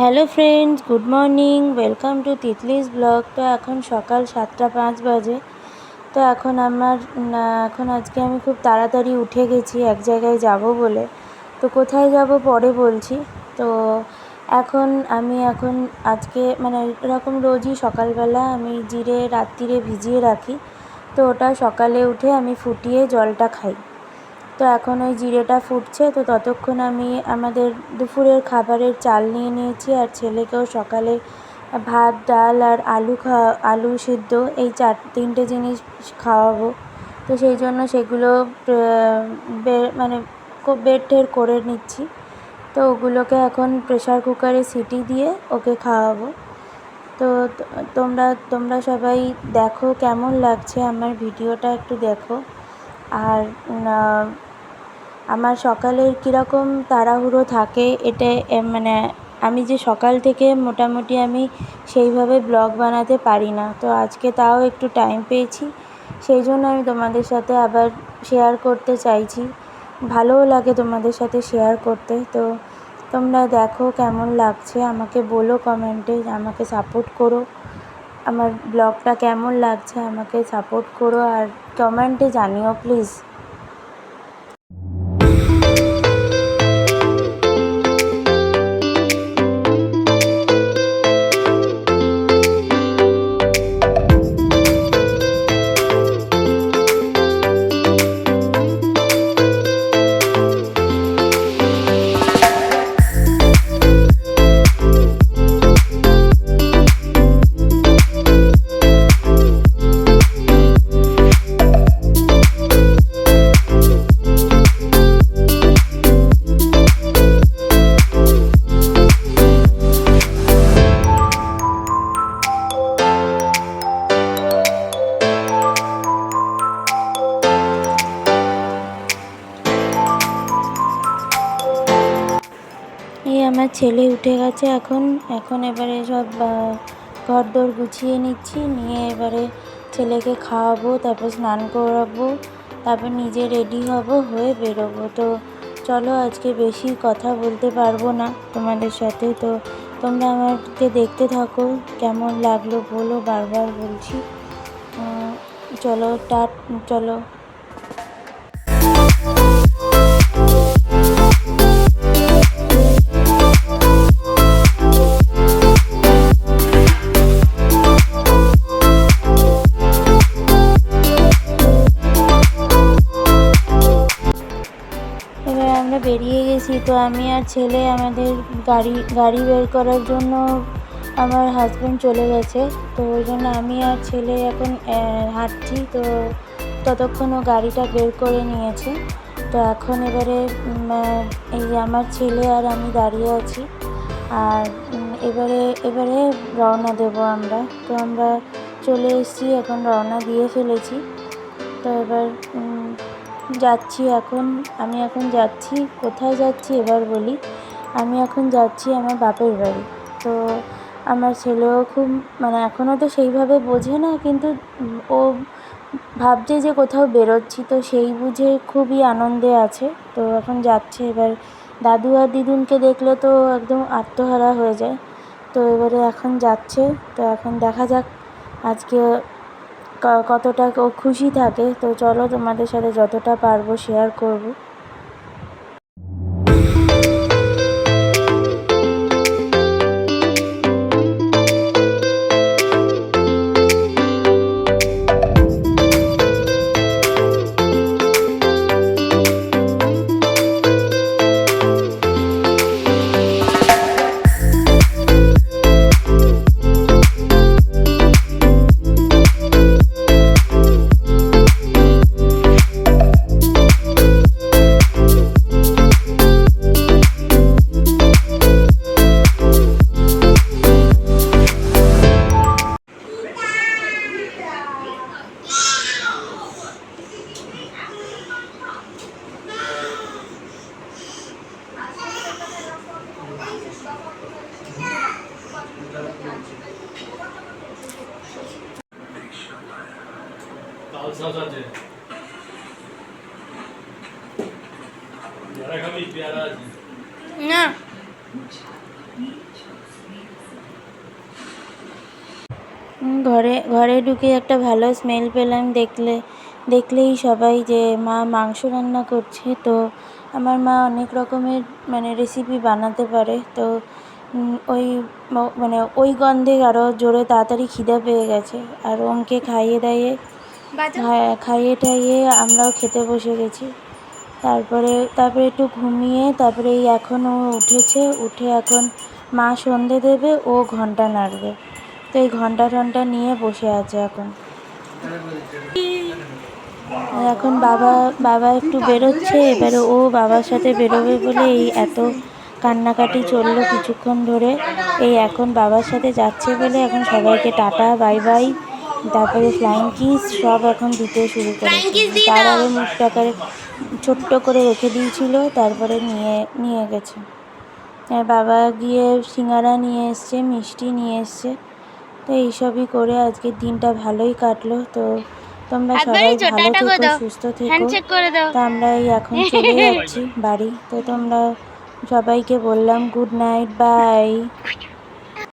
Hello friends, good morning, welcome to Titli's blog. তো এখন সকাল 7টা 5 বাজে। তো এখন আজকে আমি খুব তাড়াতাড়ি উঠে গেছি এক জায়গায় যাব বলে। তো কোথায় যাব পরে বলছি। তো এখন আজকে এরকম রোজই সকালবেলা আমি জিরে রাত্রিরে ভিজিয়ে রাখি। তো ওটা সকালে উঠে আমি ফুটিয়ে জলটা খাই। তো এখন ওই জিরেটা ফুটছে, তো ততক্ষণ আমি আমাদের দুপুরের খাবারের চাল নিয়ে নিয়েছি, আর ছেলেকেও সকালে ভাত ডাল আর আলু সিদ্ধ এই তিনটে জিনিস খাওয়াবো। তো সেই জন্য সেগুলো বের টের করে নিচ্ছি। তো ওগুলোকে এখন প্রেশার কুকারে সিটি দিয়ে ওকে খাওয়াবো। তো তোমরা সবাই দেখো কেমন লাগছে আমার ভিডিওটা, একটু দেখো। আর আমার সকালের কীরকম তাড়াহুড়ো থাকে এটা আমি যে সকাল থেকে মোটামুটি আমি সেইভাবে ব্লগ বানাতে পারি না। তো আজকে তাও একটু টাইম পেয়েছি, সেই জন্য আমি তোমাদের সাথে আবার শেয়ার করতে চাইছি। ভালোও লাগে তোমাদের সাথে শেয়ার করতে। তো তোমরা দেখো কেমন লাগছে, আমাকে বলো কমেন্টে, আমাকে সাপোর্ট করো। আমার ব্লগটা কেমন লাগছে আমাকে সাপোর্ট করো, আর কমেন্টে জানিও প্লিজ। এই আমার ছেলে উঠে গেছে এখন এবারে সব ঘরদোর গুছিয়ে নিচ্ছি, নিয়ে এবারে ছেলেকে খাওয়াবো, তারপর স্নান করাবো, তারপর নিজে রেডি হব, হয়ে বেরোবো। তো চলো, আজকে বেশি কথা বলতে পারবো না তোমাদের সাথে। তো তোমরা আমাকে দেখতে থাকো, কেমন লাগলো বলো, বারবার বলছি। চলো। এবার আমরা বেরিয়ে গেছি। তো আমি আর ছেলে আমাদের গাড়ি বের করার জন্য আমার হাজব্যান্ড চলে গেছে। তো ওই জন্য আমি আর ছেলে এখন হাঁটছি। তো ততক্ষণ ও গাড়িটা বের করে নিয়েছে। তো এখন এবারে এই আমার ছেলে আর আমি দাঁড়িয়ে আছি, আর এবারে রওনা দেবো আমরা। তো আমরা চলে এসেছি, এখন রওনা দিয়ে ফেলেছি। তো এবার আমি এখন যাচ্ছি কোথায় যাচ্ছি এবার বলি। আমি এখন যাচ্ছি আমার বাপের বাড়ি। তো আমার ছেলেও খুব এখনও তো সেইভাবে বোঝে না, কিন্তু ও ভাবছে যে কোথাও বেরোচ্ছি, তো সেই বুঝে খুবই আনন্দে আছে। তো এখন যাচ্ছে। এবার দাদু আর দিদুনকে দেখলে তো একদম আত্মহারা হয়ে যায়। তো এবারে এখন যাচ্ছে। তো এখন দেখা যাক আজকে কতটা ও খুশি থাকে। তো চলো, তোমাদের সাথে যতটা পারবো শেয়ার করব। না ঘরে ঢুকে একটা ভালো স্মেল পেলাম, দেখলেই সবাই যে মা মাংস রান্না করছে। তো আমার মা অনেক রকমের মানে রেসিপি বানাতে পারে। তো মানে ওই গন্ধে আরও জোরে তাড়াতাড়ি খিদে পেয়ে গেছে। আর ওমকে খাইয়ে টাইয়ে আমরাও খেতে বসে গেছি। তারপরে একটু ঘুমিয়ে তারপরে এই এখন ও উঠেছে, উঠে এখন মা সন্ধে দেবে, ও ঘন্টা নাড়বে। তো এই ঘন্টা টন্টা নিয়ে বসে আছে এখন। এখন বাবা একটু বেরোচ্ছে, এবারে ও বাবার সাথে বেরোবে বলে এই এত কান্নাকাটি চললো কিছুক্ষণ ধরে। এই এখন বাবার সাথে যাচ্ছে বলে এখন সবাইকে টাটা বাই বাই, তারপরে ফ্লাইং কিস সব এখন দিতে শুরু করেছে। তার আগে মুখটাকে ছোট্ট করে রেখে দিয়েছিল, তারপরে নিয়ে গেছে। বাবা গিয়ে সিঙ্গারা নিয়ে এসছে, মিষ্টি নিয়ে এসছে। তো এইসবই করে আজকের দিনটা ভালোই কাটলো। তো তোমরা সবাই ভালো থেকো, সুস্থ থেকো। তো আমরা এই এখন চলে যাচ্ছি বাড়ি। তো তোমরা সবাইকে বললাম গুড নাইট, বাই।